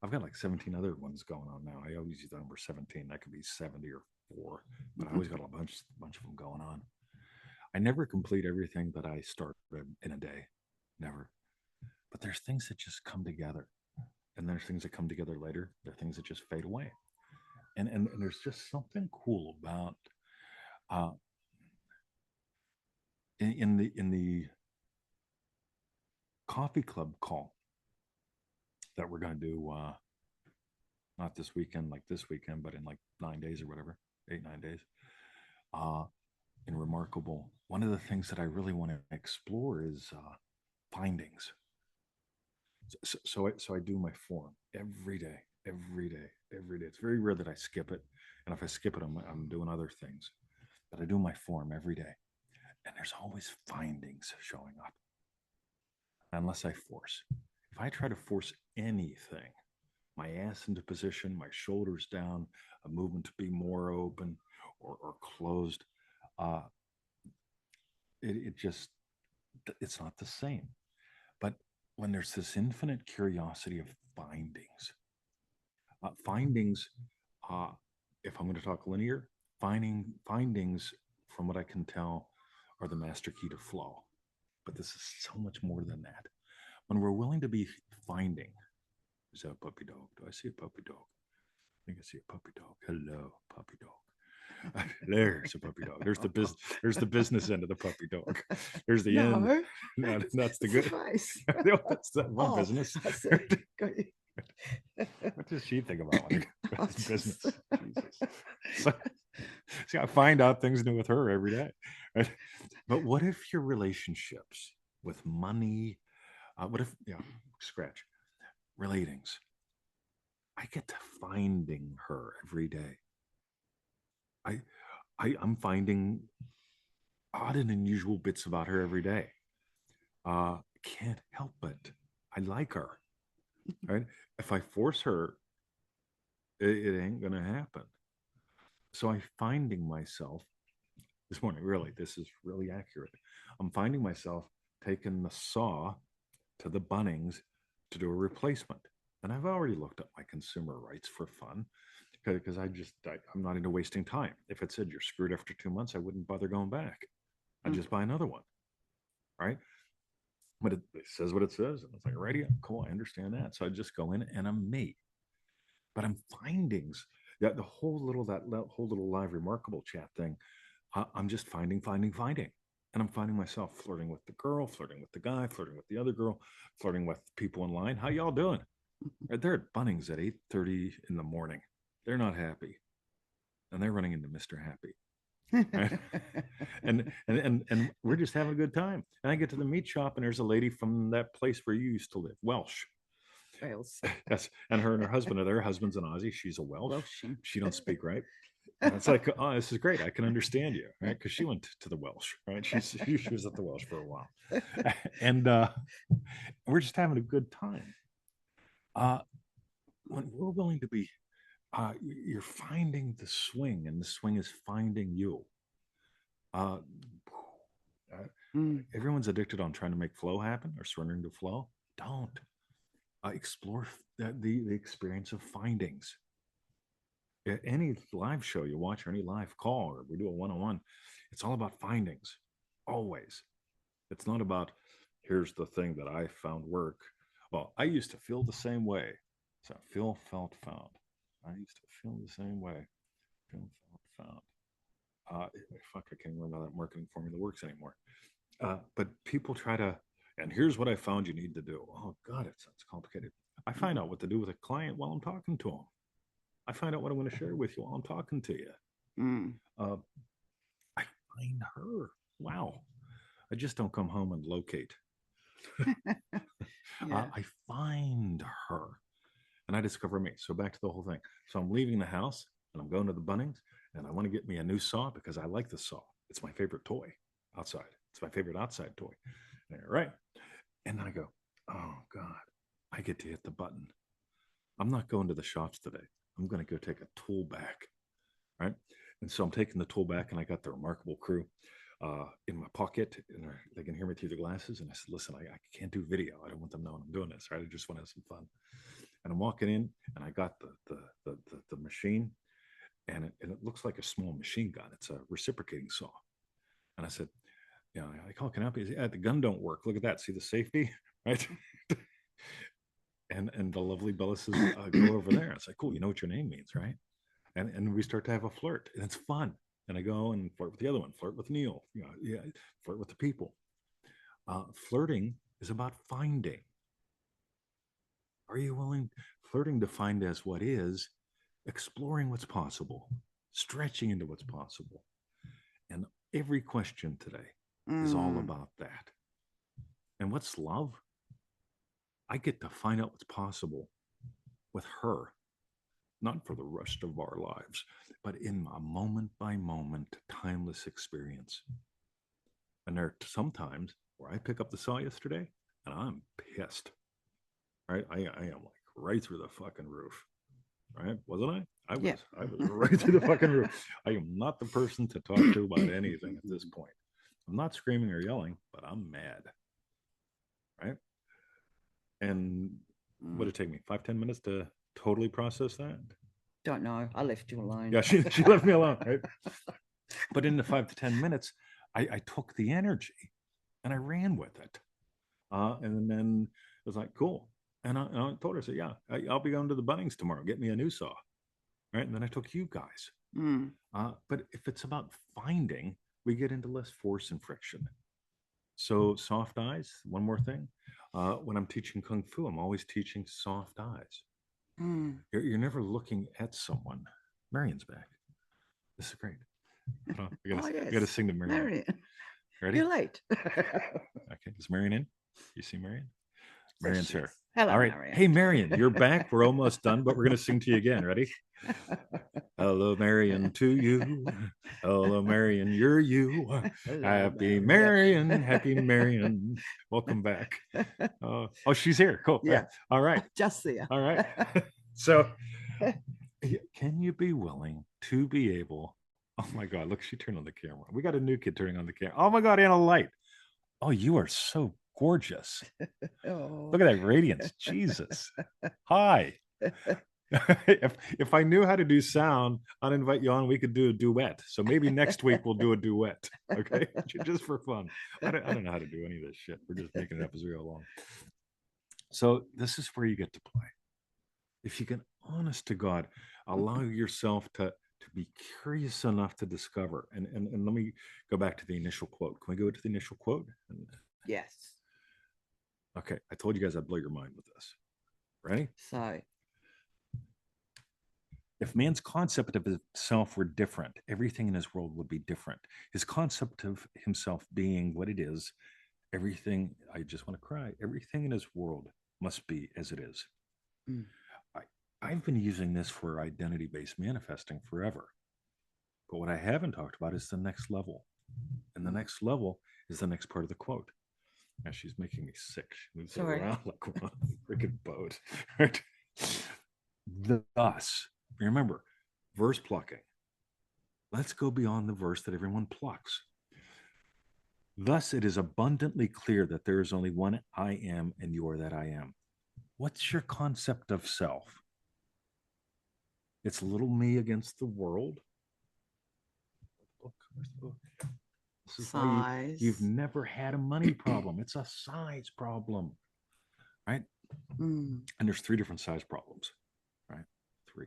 I've got like 17 other ones going on now. I always use the number 17. That could be 70 or 4, but I always got a bunch of them going on. I never complete everything that I start in a day. Never. But there's things that just come together. And there's things that come together later. There are things that just fade away. And there's just something cool about in the coffee club call that we're going to do not this weekend, but in like 9 days or whatever, 8-9 days. In Remarkable, one of the things that I really want to explore is findings. So I do my form every day. It's very rare that I skip it, and if I skip it, I'm doing other things. But I do my form every day, and there's always findings showing up. Unless I force. If I try to force anything, my ass into position, my shoulders down, a movement to be more open or closed, it's not the same. But when there's this infinite curiosity of findings, if I'm going to talk linear, findings, from what I can tell, are the master key to flow. But this is so much more than that. When we're willing to be finding, is that a puppy dog? Do I see a puppy dog? I think I see a puppy dog. Hello, puppy dog. There's a puppy dog. There's the business end of the puppy dog. There's the end. No, that's the good. That's the one business. What does she think about when it's business? Jesus. See, I find out things new with her every day. Right? But what if your relationships with money, what if, scratch, relatings, I get to finding her every day. I'm finding odd and unusual bits about her every day. Can't help it. I like her. Right? If I force her, it ain't gonna happen. So I'm finding myself this morning. Really, this is really accurate. I'm finding myself taking the saw to the Bunnings to do a replacement. And I've already looked up my consumer rights for fun because I'm not into wasting time. If it said you're screwed after 2 months, I wouldn't bother going back. I'd just buy another one, right? But it says what it says. And it's like, righty, cool, I understand that. So I just go in and I'm me. But I'm findings. Yeah, that whole little live remarkable chat thing. I'm just finding. And I'm finding myself flirting with the girl, flirting with the guy, flirting with the other girl, flirting with people in line. How y'all doing? They're at Bunnings at 8:30 in the morning. They're not happy. And they're running into Mr. Happy. Right? and we're just having a good time. And I get to the meat shop and there's a lady from that place where you used to live, Welsh. Wales. Yes, and her husband are there. Husband's an Aussie. She's a Welsh. She don't speak right. And it's like, oh, this is great. I can understand you, right? Because she went to the Welsh, right? She was at the Welsh for a while, and we're just having a good time. When we're willing to be, you're finding the swing, and the swing is finding you. Everyone's addicted on trying to make flow happen or surrendering to flow. Don't explore the experience of findings. Any live show you watch or any live call or we do a one-on-one, it's all about findings. Always. It's not about here's the thing that I found work. Well, I used to feel the same way. So feel, felt, found. I used to feel the same way. Feel, felt, found. Fuck, I can't remember how that marketing formula works anymore. But people try to, and here's what I found you need to do. Oh God, it sounds complicated. I find out what to do with a client while I'm talking to them. I find out what I'm going to share with you while I'm talking to you. I find her. Wow. I just don't come home and locate. I find her and I discover me. So back to the whole thing. So I'm leaving the house and I'm going to the Bunnings and I want to get me a new saw because I like the saw. It's my favorite toy outside. It's my favorite outside toy. All right. And then I go, oh God, I get to hit the button. I'm not going to the shops today. I'm going to go take a tool back, right? And so I'm taking the tool back, and I got the remarkable crew in my pocket, and they can hear me through the glasses. And I said, listen, I can't do video. I don't want them knowing I'm doing this, right? I just want to have some fun. And I'm walking in, and I got the machine, and it looks like a small machine gun. It's a reciprocating saw. And I said, yeah, I call, can I help you? Yeah, the gun don't work. Look at that. See the safety, right? And the lovely Bella says, go over there. It's like, cool, you know what your name means, right? And we start to have a flirt, and it's fun. And I go and flirt with the other one, flirt with Neil, flirt with the people. Flirting is about finding. Are you willing? Flirting defined as what is, exploring what's possible, stretching into what's possible. And every question today is all about that. And what's love? I get to find out what's possible with her, not for the rest of our lives, but in a moment by moment, timeless experience. And there are some times where I pick up the saw yesterday and I'm pissed, right? I am like right through the fucking roof, right? Wasn't I? I was right through the fucking roof. I am not the person to talk to about anything at this point. I'm not screaming or yelling, but I'm mad, right? And would it take me 5-10 minutes to totally process that? Don't know. I left you alone. Yeah, she left me alone, right? But in the 5 to 10 minutes, I took the energy and I ran with it. And then it was like, cool. And I told her, I said, yeah, I'll be going to the Bunnings tomorrow. Get me a new saw. Right. And then I took you guys. But if it's about finding, we get into less force and friction. So soft eyes, one more thing. When I'm teaching Kung Fu, I'm always teaching soft eyes. You're never looking at someone. Marion's back. This is great. I gotta sing to Marion. Ready? You're late. Okay, is Marion in? You see Marion? Marion's here. Hello, all right. Marion. Hey, Marion, you're back. We're almost done, but we're gonna sing to you again. Ready? Hello, Marion, to you. Hello, Marion, you're you. Hello, happy Marion, happy Marion. Welcome back. Oh, she's here. Cool. Yeah. All right. Just there. All right. So, can you be willing to be able? Oh my God! Look, she turned on the camera. We got a new kid turning on the camera. Oh my God! And a light. Oh, you are so gorgeous. Oh. Look at that radiance. Jesus. Hi. if I knew how to do sound, I'd invite you on. We could do a duet. So maybe next week we'll do a duet. Okay, just for fun. I don't know how to do any of this shit. We're just making it up as we go along. So this is where you get to play. If you can, honest to God, allow yourself to be curious enough to discover. And let me go back to the initial quote. Can we go to the initial quote? Yes. Okay, I told you guys I'd blow your mind with this. Ready? So, if man's concept of himself were different, everything in his world would be different. His concept of himself being what it is, everything, I just want to cry, everything in his world must be as it is. Mm. I've been using this for identity-based manifesting forever. But what I haven't talked about is the next level. And the next level is the next part of the quote. Now she's making me sick. She moves around like a freaking boat. Right? Thus, remember, verse plucking. Let's go beyond the verse that everyone plucks. Thus, it is abundantly clear that there is only one I am, and you are that I am. What's your concept of self? It's little me against the world. Where's the book? This is why you've never had a money problem. It's a size problem, right? And there's 3 different size problems, right? 3.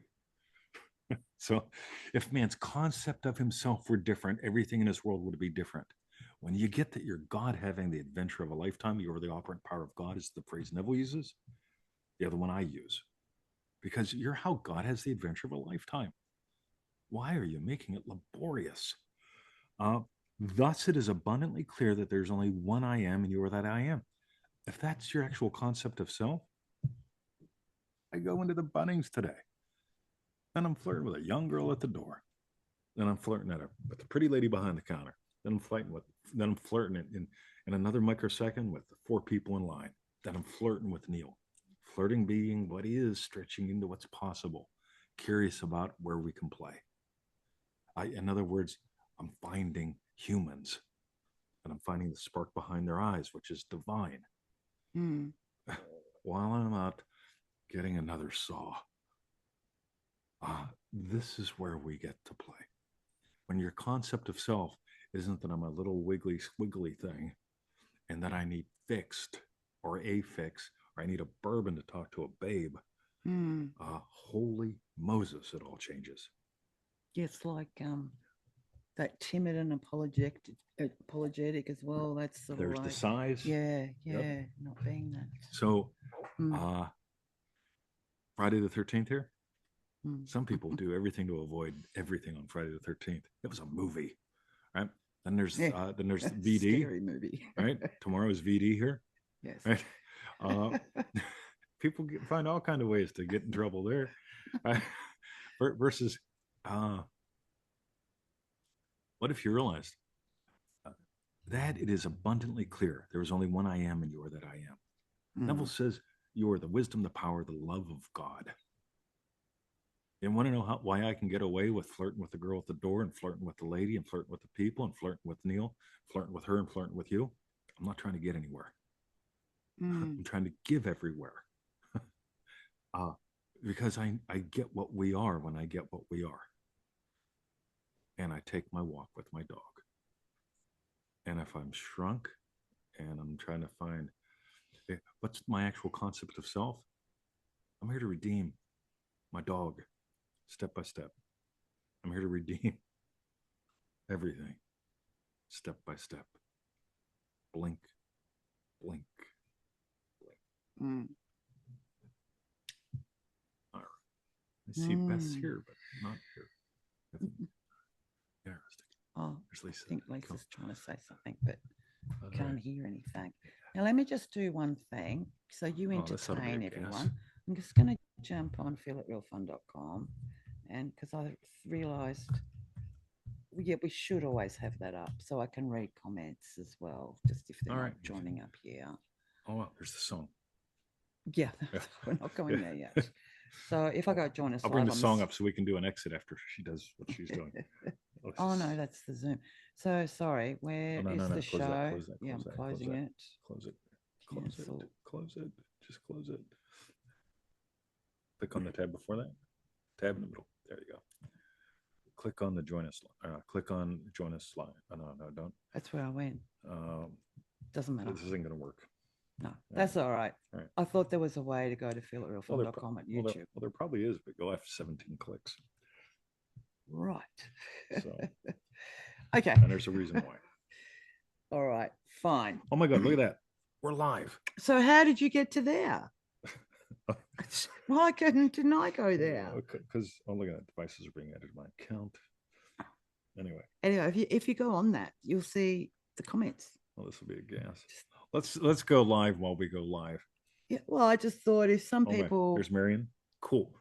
So if man's concept of himself were different, everything in his world would be different. When you get that you're God having the adventure of a lifetime, you are the operant power of God is the phrase Neville uses. The other one I use. Because you're how God has the adventure of a lifetime. Why are you making it laborious? Thus, it is abundantly clear that there's only one I am, and you are that I am. If that's your actual concept of self, I go into the Bunnings today, and I'm flirting with a young girl at the door. Then I'm flirting with the pretty lady behind the counter. Then I'm flirting in another microsecond with the 4 people in line. Then I'm flirting with Neil. Flirting being what is, stretching into what's possible, curious about where we can play. In other words, I'm finding humans, and I'm finding the spark behind their eyes, which is divine. While I'm out getting another saw. This is where we get to play. When your concept of self isn't that I'm a little wiggly squiggly thing and that I need fixed or a fix, or I need a bourbon to talk to a babe. Holy Moses, it all changes. It's like that timid and apologetic as well. That's sort There's of like the size. Yeah, not being that. So Friday the 13th here. Some people do everything to avoid everything on Friday the 13th. It was a movie, right? Then there's VD. Scary movie. Right? Tomorrow is VD here. Yes. Right? People find all kind of ways to get in trouble there. Right? Versus what if you realized that it is abundantly clear there is only one I am, and you are that I am. Neville says you are the wisdom, the power, the love of God. You want to know why I can get away with flirting with the girl at the door and flirting with the lady and flirting with the people and flirting with Neil, flirting with her and flirting with you? I'm not trying to get anywhere. I'm trying to give everywhere. Because I get what we are when I get what we are. And I take my walk with my dog. And if I'm shrunk and I'm trying to find what's my actual concept of self, I'm here to redeem my dog step by step. I'm here to redeem everything step by step. Blink, blink, blink. All right. I see Beth's here, but not here. Interesting. Oh, there's Lisa. I think Lisa's trying to say something, but can't hear anything. Now, let me just do one thing. So you entertain everyone. I'm just going to jump on feelitrealfun.com, and because I realised, we should always have that up so I can read comments as well, just if they're not joining up here. Oh, well, there's the song. Yeah, we're not going there yet. So if I go join us, I'll bring the song up so we can do an exit after she does what she's doing. Oh no, that's the Zoom. So sorry, where is the show? Close that, I'm closing it. Close it. close it. Close it. Just close it. Click on the tab before that. Tab in the middle. There you go. Click on the join us. Click on join us slide. No, don't. That's where I went. Doesn't matter. This isn't going to work. No, that's all right. All right. I thought there was a way to go to feelitrealfun.com at YouTube. Well, there probably is, but you'll have 17 clicks. Right. So, okay. and there's a reason why. All right. Fine. Oh my God, look at that. We're live. So how did you get to there? Why didn't I go there? Because look at that. Devices are being added to my account. Anyway, if you go on that, you'll see the comments. Well, this will be a gas. Let's go live while we go live. Yeah. Well, I just thought if some people. There's Marion. Cool.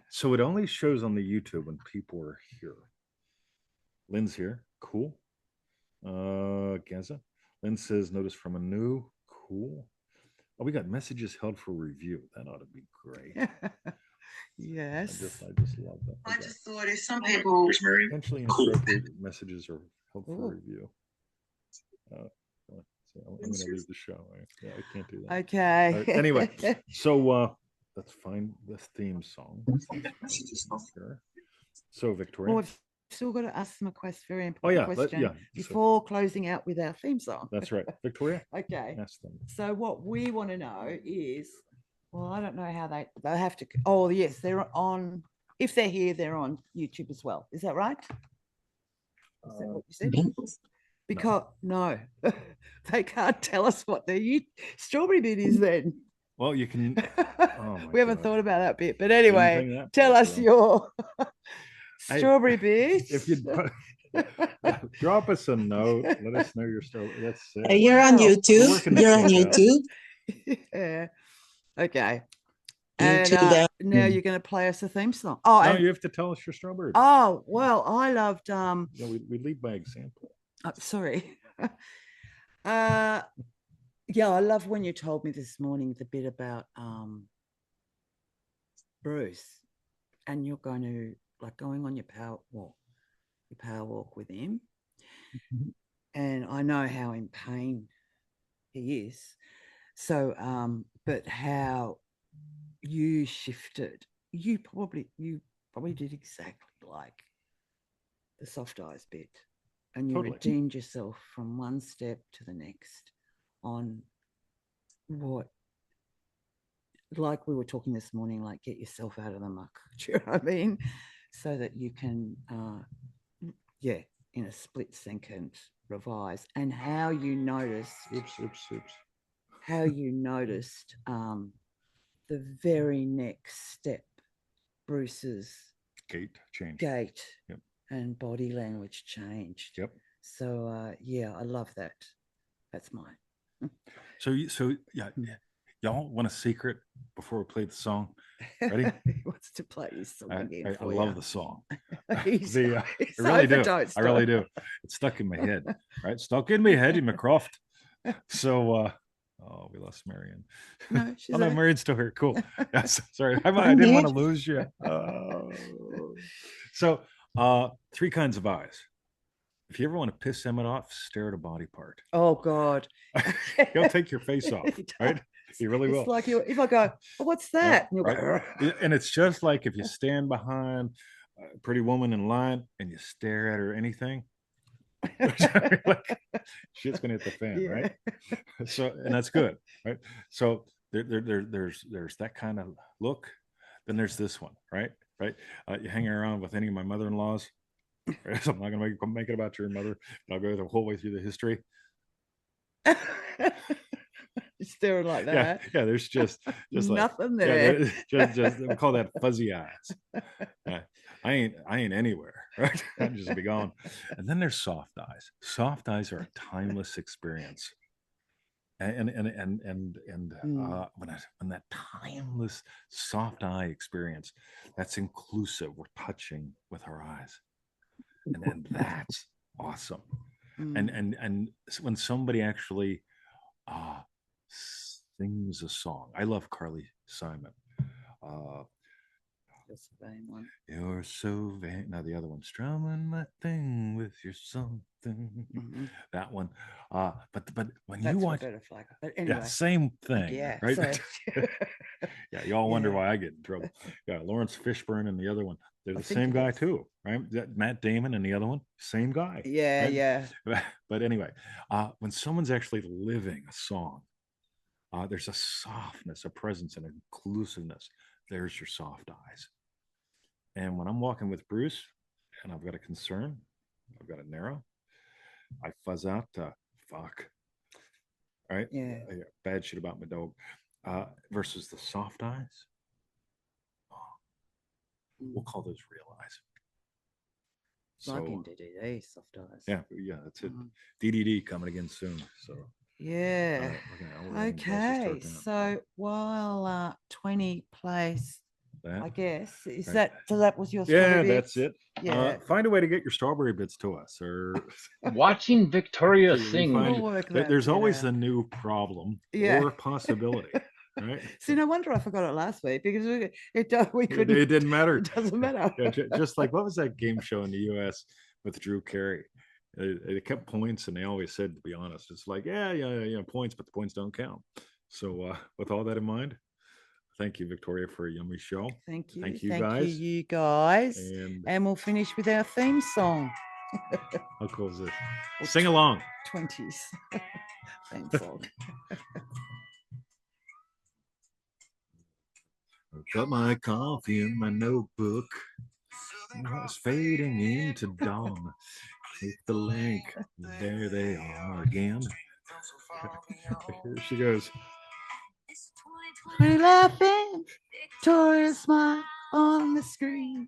So it only shows on the YouTube when people are here. Lynn's here. Cool. Gaza. Lynn says, notice from a new. Cool. Oh, we got messages held for review. That ought to be great. Yes. I just love that. I just thought if some people. Potentially inappropriate messages are held for review. I'm going to leave the show. Yeah, I can't do that. Okay. Anyway, so let's find the theme song. So, Victoria. Well, we've still got to ask them a very important question before closing out with our theme song. That's right. Victoria? Okay. Ask them. So what we want to know is, well, I don't know how they have to. Oh, yes, they're on. If they're here, they're on YouTube as well. Is that right? Is that what you said? Because no, they can't tell us what their strawberry bit is then. Well, you can. We haven't thought about that bit, but anyway, tell us your strawberry bit. If you drop us a note, let us know your story. That's you're on YouTube. You're on YouTube. Yeah. Okay. And now you're going to play us a theme song. Oh, no, you have to tell us your strawberry. Oh, well, I loved. We lead by example. Sorry. Yeah, I love when you told me this morning the bit about Bruce, and you're going to going on your power walk with him, and I know how in pain he is. So, but how you shifted, you probably did exactly like the soft eyes bit. And you redeemed yourself from one step to the next on what, like we were talking this morning, like get yourself out of the muck. Do you know what I mean? So that you can, in a split second revise. And how you noticed, how you noticed the very next step, Bruce's gait changed. Yep. And body language changed. Yep. So I love that. That's mine. So y'all want a secret before we play the song? Ready? He wants to play his song again. I love the song. I really do. It's stuck in my head. Right? Stuck in my head, in McCroft. So we lost Marion. No, she's no, Marion's still here. Cool. Yes, sorry. I didn't want to lose you. So 3 kinds of eyes. If you ever want to piss Emmett off, stare at a body part. Oh God. He'll take your face off, right? He really will. It's like if I go, oh, what's that? And, right? And it's just like if you stand behind a pretty woman in line and you stare at her anything, shit's gonna hit the fan, right? So, and that's good, right? So there's that kind of look. Then there's this one, right? You hang around with any of my mother-in-laws. Right? So I'm not going to make it about your mother, but I'll go the whole way through the history. Staring like that. Yeah. There's just nothing there. Just we call that fuzzy eyes. I ain't anywhere. Right? I'll just be gone. And then there's soft eyes. Soft eyes are a timeless experience. And when that timeless soft eye experience, that's inclusive. We're touching with our eyes, and that's awesome. And when somebody actually sings a song, I love Carly Simon. That's the main one. You're so vain. Now the other one, strumming my thing with your something. That one. But when That's you for watch, butterfly. But anyway. yeah, same thing. Yeah. Right. So, Yeah, you all wonder Yeah. why I get in trouble. Yeah, Lawrence Fishburne and the other one, they're I the think same it guy is. too, right? Matt Damon and the other one, same guy. yeah, right? yeah. But anyway, when someone's actually living a song, there's a softness, a presence, and inclusiveness. There's your soft eyes. And when I'm walking with Bruce and I've got a concern, I've got a narrow, I fuzz out to fuck. Right? Yeah. Bad shit about my dog. Versus the soft eyes. We'll call those real eyes. Like in So DDD, soft eyes. yeah, that's it. DDD coming again soon. So Yeah. Okay. start So while 20 plays, that. I guess, is Right. that so? That was your Yeah, strawberry that's bits? it. Yeah. Find a way to get your strawberry bits to us, or Watching Victoria We sing. find We'll work that there's bit always out. a new problem Yeah. or possibility, right? See, no wonder I forgot it last week because we It couldn't. didn't matter. It doesn't matter. Yeah, just like what was that game show in the U.S. with Drew Carey? They kept points, and they always said, to be honest, it's like, yeah, points, but the points don't count. So, with all that in mind, thank you, Victoria, for a yummy show. Thank you. Thank you, Thank guys. you, guys. And And we'll finish with our theme song. how cool is this? Sing along. 20s. Theme song. Got my coffee in my notebook. It's fading into dawn. Click the link. There they are again. Here she goes. Pretty laughing, Victoria smile on the screen.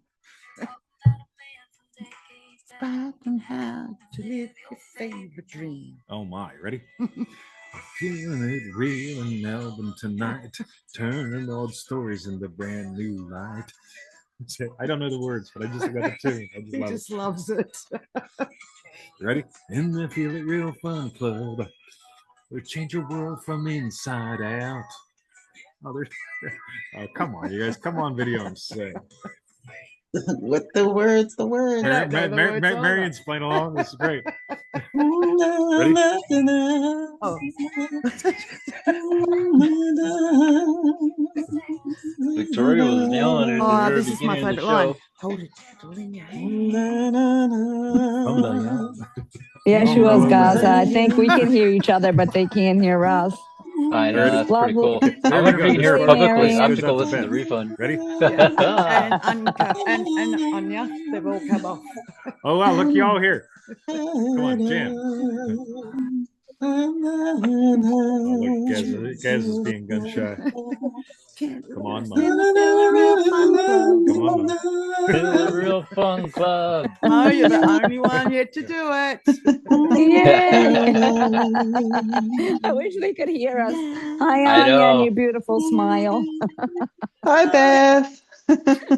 Sparking how to live your favorite dream. Oh my, ready? Feeling it real in Melbourne tonight. Turn old stories into brand new light. I don't know the words, but I just got the tune. I just He love just loves it. You ready? In the Feel It Real Fun Club, we change your world from inside out. Oh, come on, you guys. Come on, video and sing. With the words, Marion's playing along. This is great. Ready? Oh. Victoria was nailing it at the Oh, very this is my beginning of the favorite line. show. Hold it gentle in your hand. Yeah, she was, guys. I think we can hear each other, but they can't hear us. I know, that's pretty cool. Lovely. I wonder if you can hear it Lovely, publicly. I have Marion. to go listen to the refund. Ready? Yeah. And Anya, they've all come off. Oh wow, look, y'all here. Come on, jam. Oh, look, Gaz is being gun shy. Come on, Mom. Come on, Mom. Feel the Real Fun Club. Oh, you're the only one yet to do it. Yay! I wish they could hear us. Hi, I Anya, know. and your beautiful smile. Hi, Beth.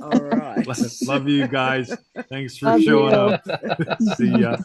All right. Love you guys. Thanks for Love showing you. up. See ya.